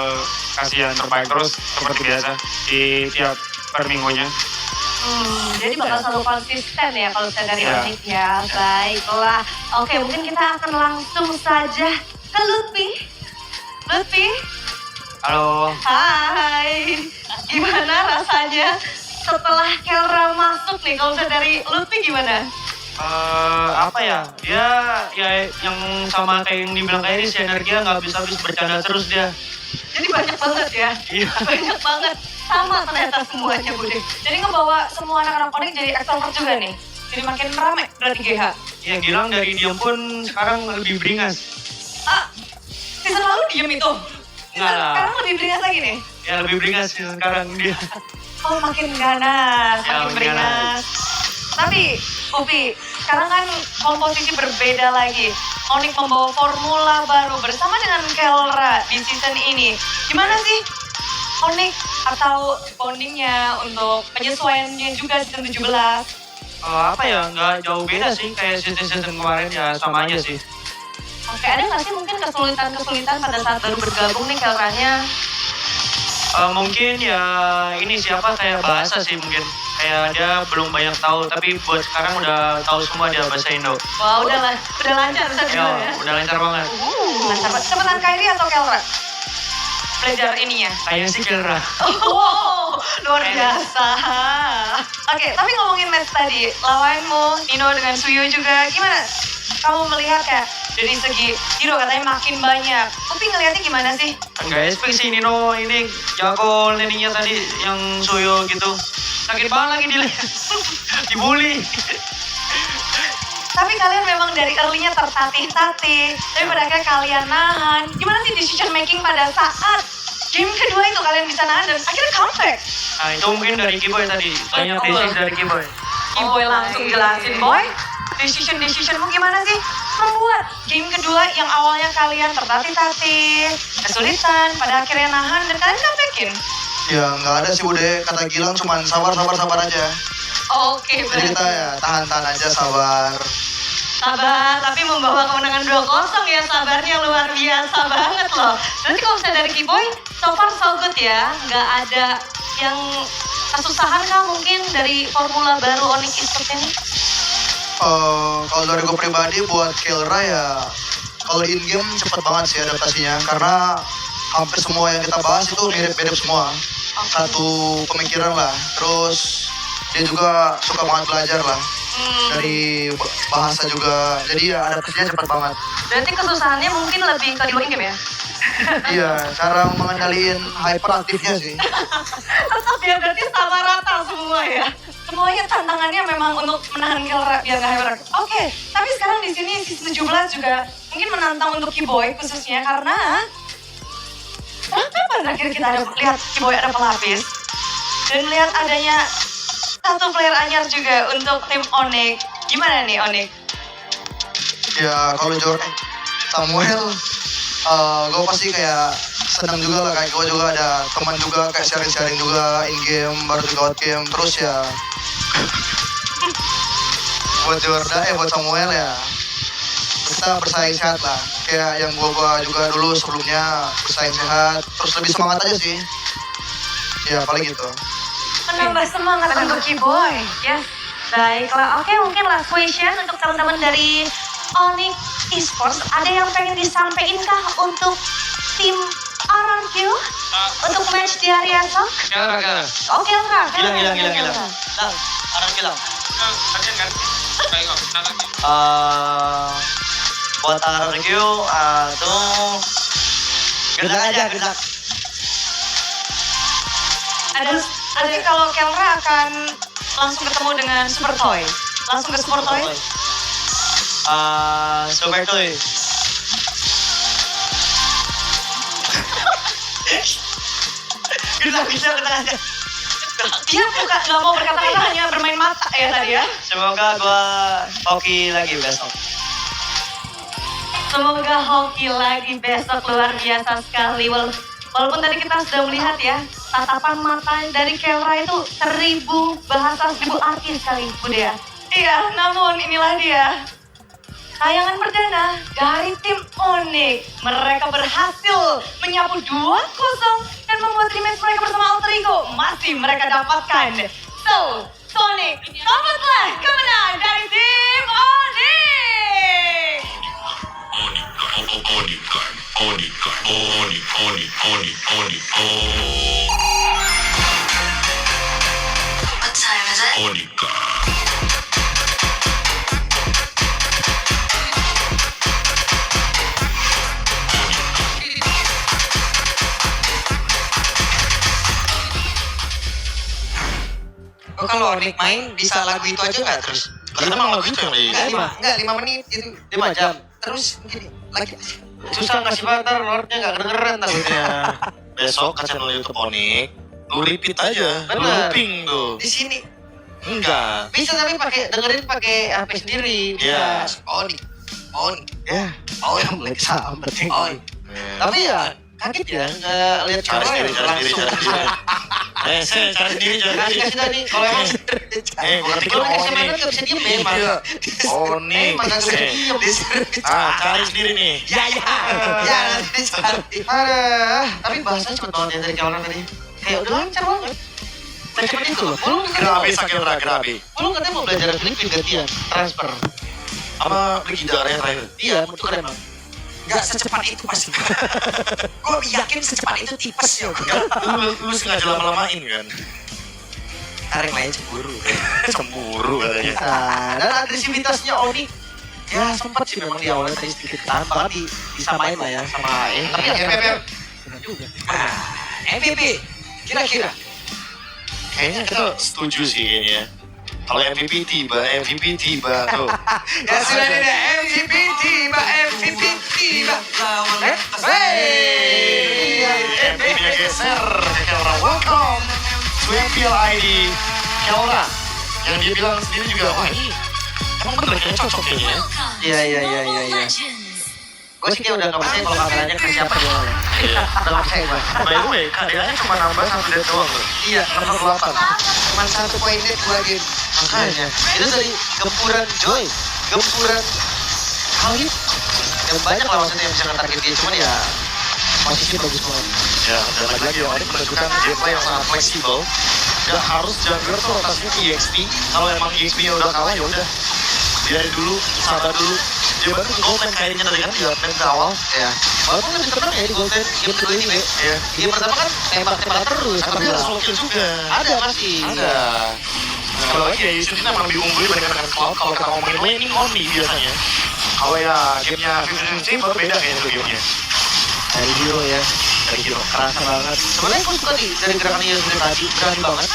kasih yang terbaik terus seperti biasa di tiap per minggunya. Jadi bakal selalu konsisten ya kalau saya dari Iya. Onyx ya. Baiklah. Oke, mungkin kita akan langsung saja ke Lutfi. Lutfi, Halo. hai. Gimana rasanya setelah Kelra masuk nih? Kalau saya dari Lutfi gimana? Apa ya? Dia ya yang sama kayak yang dibilang kayak si Energia nggak bisa habis bercanda terus dia. Jadi banyak banget ya? Iya. Banyak banget. Sama ternyata semuanya Bude. Jadi ngebawa semua anak-anak Onyx jadi extrovert juga nih? Jadi makin rame berarti GH? Ya Gilang dari diem pun sekarang lebih beringas. Ah, season lalu diem itu? Enggak lah. Sekarang lebih beringas lagi nih? Ya lebih beringas sih sekarang dia. Oh makin ganas, Ya, makin makin beringas. Tapi, Upi, sekarang kan komposisi berbeda lagi. Onyx membawa formula baru bersama dengan Kelra di season ini. Gimana sih Onyx atau bondingnya untuk penyesuaiannya juga season 17? Apa ya? Nggak jauh beda sih kayak season kemarin ya sama aja sih. Oke, ada nggak sih mungkin kesulitan-kesulitan pada saat baru bergabung nih Kelranya? Mungkin ya ini siapa kayak bahasa sih mungkin. Kayak dia belum banyak tahu tapi buat sekarang udah tahu semua dia bahasa Indo. Wah, udah lancar Ustaz Ya, ya. udah lancar banget. Lancar banget. Cepetan Kairi atau Kelra? Belajar ininya. Kayaknya sih Kelra. Wow, luar biasa. Oke, tapi ngomongin match tadi, lawanmu Nino dengan Suyo juga, gimana? Kamu melihat kayak dari segi hero katanya makin banyak. Tapi ngelihatnya gimana sih? Enggak expect sih Nino ini jago landingnya tadi yang Suyo gitu. Sakit banget lagi dilihat. Dibully. Tapi kalian memang dari early-nya tertatih-tatih. Tapi pada akhirnya kalian nahan. Gimana sih decision making pada saat game kedua itu kalian bisa nahan dan akhirnya comeback? Nah itu mungkin dari Kiboy tadi. Banyak Betul. decision dari Kiboy. Boy langsung jelasin, Boy. Decision-decisionmu gimana sih? Membuat game kedua yang awalnya kalian tertatih-tatih, kesulitan, pada akhirnya nahan dan kalian comebackin. Ya nggak ada sih Bude, kata Gilang cuman sabar aja. Oke, Jadi kita berarti ya tahan aja sabar. sabar, tapi membawa kemenangan 2-0 ya, sabarnya luar biasa banget loh. Berarti kalau misalnya dari Kiboy, so far so good ya, nggak ada yang kesusahan kah mungkin dari formula baru Onyx Esports ini? Kalau dari gue pribadi buat Kelra ya, kalau in game cepet banget sih adaptasinya karena hampir semua yang kita bahas itu mirip-mirip semua. Satu pemikiran lah, terus dia juga suka banget belajar lah. dari bahasa juga. Jadi ya adaptasinya cepat banget. Berarti kesusahannya mungkin lebih ke di luar game ya? Iya, cara mengendalikan hyperaktifnya sih. Tetap ya, berarti sama rata semua ya. Semuanya tantangannya memang untuk menahan Kelra biar gak hyperaktif. Oke, tapi sekarang di sini season 17 juga mungkin menantang untuk Keyboy khususnya karena kapan terakhir kita ada lihat Keyboy ada pelapis dan melihat adanya satu player anyar juga untuk tim Onyx. Gimana nih Onyx? Ya kalau Jordan Samuel, gue pasti kayak senang juga lah, kayak gue juga ada teman juga kayak sharing-sharing juga in game baru juga out game. Terus ya buat Jordan buat Samuel ya kita bersaing sehat lah, kayak yang gua juga dulu sebelumnya bersaing sehat, terus lebih semangat aja sih ya, paling gitu. Menambah semangat untuk Keyboy. Yes. Baiklah, oke mungkin last question untuk teman-teman dari Onyx Esports. Ada yang pengen disampaikan kah untuk tim RRQ untuk match di hari esok? Kelra. Oke, Kelra. Hilang. Orang bilang. Kalian kan? Baik, Buat RRQ tuh gedak aja, gedak. Ada kalau Kelra akan langsung ketemu dengan Super Toy. Langsung ke Super Toy. Super Toy. Gedak aja. Dia bukan nggak mau berkata-kata, hanya bermain mata ya tadi ya. Semoga gua hoki lagi besok. Semoga hoki lagi besok, luar biasa sekali. Walaupun tadi kita sudah melihat ya, tatapan mata dari Kelra itu 1000 bahasa, 1000 arti sekali, Bunda ya. Iya, namun inilah dia. Tayangan perdana dari tim Onyx. Mereka berhasil menyapu 2-0 dan membuat rematch mereka bersama Alter Ego masih mereka dapatkan. So, Sonic, selamatlah kemenang dari tim Onyx. What time is it? Oh, kalau Onyx main bisa lagu itu aja nggak terus? Lah emang lagu itu yang di Enggak 5 menit itu 5 jam. terus gini lagi. Susah ngasih batar, lordnya nggak kedengeran takutnya. besok ke channel YouTube Onyx, lu repeat aja, lu Bener. looping tuh. Di sini Enggak. Bisa tapi dengerin pakai HP sendiri. Iya. Onyx. Ya. Oh, yang mulai sambat. Tapi ya kaget ya nggak lihat Cari cewek sendiri, cari sendiri, cari sendiri. Saya cari sendiri, cari Kasih sendiri. tadi kalau emang Bukan pikir kalau kasih Onyx. mainan nggak bisa diem ya emang. Onyx. Emang nggak bisa diem. Cari sendiri nih. Ya nanti dicari. Ada. Tapi bahasanya cepet banget ya dari kawan tadi. Kayak udah lancar banget. Cepet itu loh. Belum Grabe Sakira, grabe. Belum katanya mau belajar Filipin gantian transfer. Apa Brigida yang terakhir? Iya, itu keren banget. Nggak secepat itu pasti. Gue yakin secepat itu tipes ya. Lu sengaja lama-lamain kan? Tarik lain cemburu. Cemburu katanya. Nah, dan agresivitasnya Onyx ya sempat sih memang di awalnya tadi sedikit tahan banget disamain lah ya sama tapi yang MPR juga. MVP kira-kira. Kayaknya kita setuju sih kayaknya. Kalau MVP tiba tuh. Ya sudah deh MVP tiba. Hey, MVP-nya geser ke Kelra. Welcome to MPL ID Kelra. Yang dia bilang sendiri juga, wah ini emang bener kayaknya cocok kayaknya ya. Iya. Gue sih kayak udah nggak percaya kalau kameranya ke siapa dia. Iya. Udah nggak percaya gue. By the way, KDA-nya cuma nambah 1 dead doang loh. Iya, 68. cuma 1 poin net 2 game. Makanya itu dari gempuran Joy, gempuran Khalid. Dan banyak lah maksudnya yang bisa nge-target dia, cuman ya posisi bagus banget. Ya, dan lagi-lagi yang ini menunjukkan gameplay yang sangat fleksibel. Gak harus jungler tuh rotasinya ke EXP. Kalau emang EXP-nya udah kalah ya udah. Biarin dulu, sabar dulu. Dia baru ke gold kayaknya tadi kan di lane ke awal. Ya, walaupun lebih tenang ya di Golden game kedua ini, Be. Iya. Game pertama kan tembak-tembak terus. Tapi ada solo kill juga. Ada pasti. Ada. Kalau aja Yusuf ini emang lebih unggul dibandingkan dengan Cloud. Kalau kita ngomongin laning only biasanya. Kalau ya gamenya 50-50 baru beda kayaknya tuh gamenya. Dari hero ya. Dari hero. Kerasa banget. Sebenarnya gue suka nih dari gerakan Yasuke tadi, berani banget.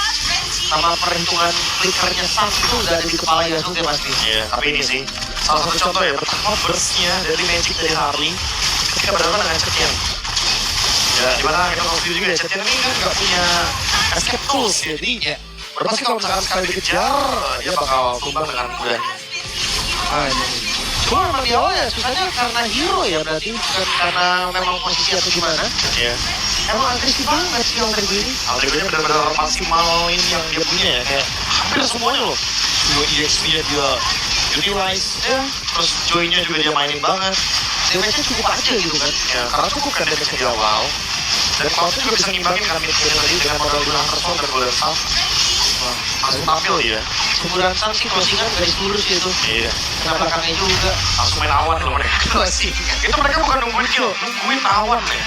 Sama perhitungan flickernya Sang itu udah ada di kepala Yasuke pasti. Iya, tapi ini sih salah satu contoh ya betapa burst-nya dari Magic dari Harley ketika berhadapan dengan Cetian. Ya, dimana kita tahu sendiri juga ya, Cetian ini kan nggak punya escape tools, jadi ya pasti kalau misalkan sekali dikejar, dia bakal tumbang dengan mudahnya. Cuma memang di awal ya susahnya karena hero ya berarti, bukan karena memang posisi atau gimana. Iya. Emang agresif banget sih yang tadi ini. Altrigonya benar-benar maksimal ini yang dia punya ya, kayak hampir semuanya loh. Dua EXP-nya dia utilize, ya. Terus Joy-nya juga dia mainin banget. Damage-nya cukup aja gitu kan. Ya, karena cukup kan damage di awal. Dan Cloud juga bisa ngimbangin kan mid-game tadi dengan modal Gunnar Hersol dan Golden Staff. Langsung tampil ya. Semburan Sang sih closingan garis lurus gitu. Iya. Kena belakangnya juga. Langsung main awan loh mereka. Closing. Itu mereka bukan nungguin kill, nungguin awan ya.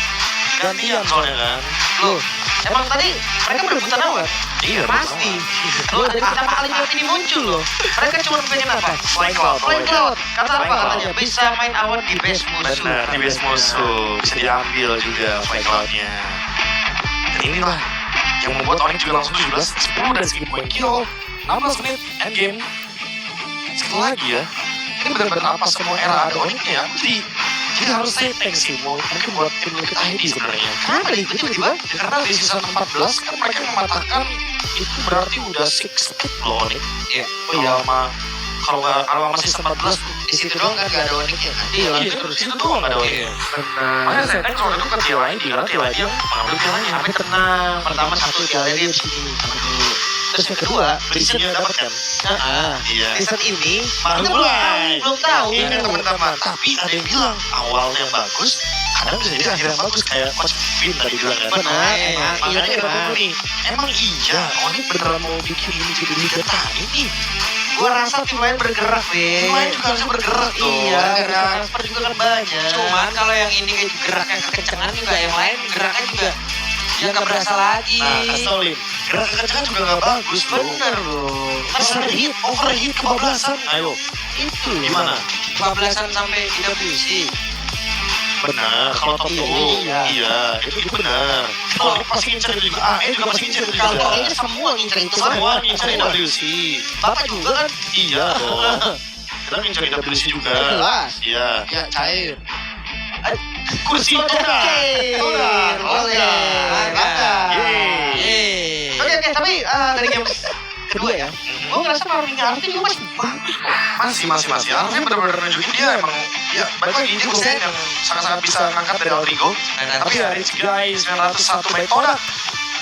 Gantian soalnya kan. Loh, emang tadi mereka berebutan awan? Iya, Pasti. Loh, dari pertama kali map ini muncul loh. Mereka cuma pengen apa? Flying Cloud. Flying Cloud. Kata apa Flying Cloud. katanya? Bisa main awan di base musuh. Benar, di base musuh bisa diambil juga Flying Cloud-nya. Dan inilah yang membuat Onyx juga langsung 17, 10 dari segi point kill, 16 menit endgame. Sekali lagi ya, ini benar-benar apa semua era ada Onyx-nya ya. Jadi harus say thanks sih, mungkin buat tim Liquid ID sebenarnya. Kenapa nih? Itu tiba-tiba? Ya, karena di season 14 kan mereka mematahkan itu berarti udah 6 speed loh Onyx. Iya. Oh iya, kalau sama season 14 Di situ doang kan gak ada Onyx-nya kan? iya, itu doang nggak ada Onyx. Makanya saya thanks waktu itu ke TLID, karena TLID yang mengambil pialanya. Tapi tenang, pertama satu piala dia di sini. Terus yang kedua, Berisinya dapat kan? Iya. season ini Baru kita mulai. belum tahu. Ini teman-teman. Tapi ada yang bilang awalnya bagus, kadang bisa jadi akhirnya bagus kayak Coach Vin tadi bilang kan. Benar, emang. Makanya Iya, kita emang. tunggu nih. Emang iya, Onyx beneran mau bikin ini jadi Liga Tani nih. Gua rasa tim lain bergerak deh. Tim lain juga harusnya bergerak dong. Iya, Bergerak. transfer juga kan banyak. Cuman kalau yang ini kayak geraknya kekencangan juga, yang lain geraknya juga dia nggak berasa lagi. Nah, kasih tau Lin, gerak kekencangan juga nggak bagus loh. Bener loh. Overheat kebablasan. Ayo, Itu gimana? 14-an sampai IWC. Benar, kalau top 2, iya, itu benar. Kalau pasti ngincer itu juga, juga pasti ngincer itu juga. Kalau kayaknya semua ngincer itu kan. Semua ngincerin WC. Bapak juga kan? Iya dong. Kita ngincerin WC juga. Jelas. Iya. Ya cair. Kursi Toga. Oke. Yeay. Oke, tapi dari game kedua ya, gue ngerasa farmingnya Arti juga masih bagus. Masih. Artinya benar-benar nunjukin dia emang, ya balik lagi dia bukan yang sangat-sangat bisa ngangkat dari Altrigo. Tapi ya Rich Guy 901 by Todak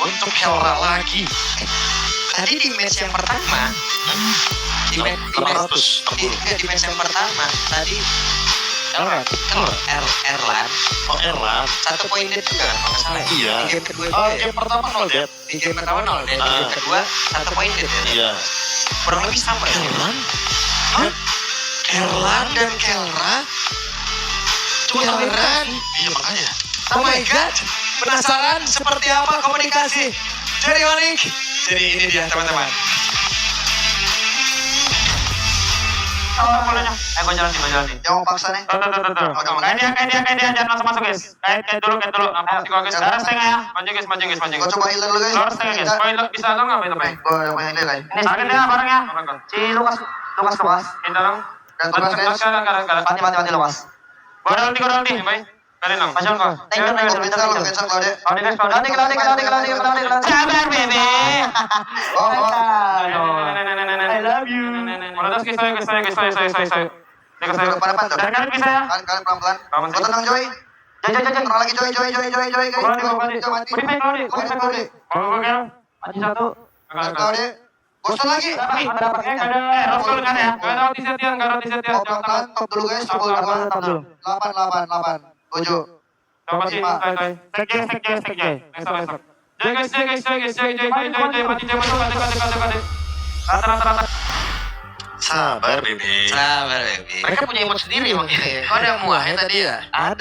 untuk Kelra lagi. Tadi di match yang pertama, di match yang pertama tadi Erlan, Oh Erlan. 1 poin dead juga kan, kalau nggak salah ya? Iya. Di game kedua juga ya? Game pertama 0 dead. Di game pertama 0 dead, di game kedua 1 poin dead ya? Iya. Kurang lebih sama ya? Erlan dan Kelra Tuaran. Iya makanya. Oh my god, penasaran seperti apa komunikasi dari Onyx? Jadi ini dia teman-teman. Gue jalan sih. Yang mau paksa nih. Kayak dia, jangan langsung masuk guys. Kayak dulu. Masih gua guys. Darah setengah ya. Maju guys. Gua coba healer dulu guys. Darah setengah guys. Poin bisa dong nggak itu baik? Gua yang healer guys. Ini sakit ya barangnya. Si Lukas. Ini dong. Dan tugas guys. Kadang. Mati Lukas. Gua dalam di, baik. Kalian dong. Pasang kok. Cancel Claude. Sabar bebe. Oh. I love you. Terus guys. Pada pandang. Dan kalian bisa ya. Kalian pelan-pelan. Gua tenang Joy. Tenang lagi Joy guys. Joy mati. Claude. Mati satu. Claude. Bosan lagi. Dapatnya nggak ada. Rasul nggak ada ya. Nggak ada roti setian. Oh, pelan-pelan. Top dulu guys. Top dulu. 8. 7. Coba sih. Sek Jay. Esok. Jay guys. Mati Jay masuk. Kade. Rata. Sabar, Bebe. Sabar baby. Mereka punya emot sendiri emang ya. Kok ada muahnya tadi ya? Ada.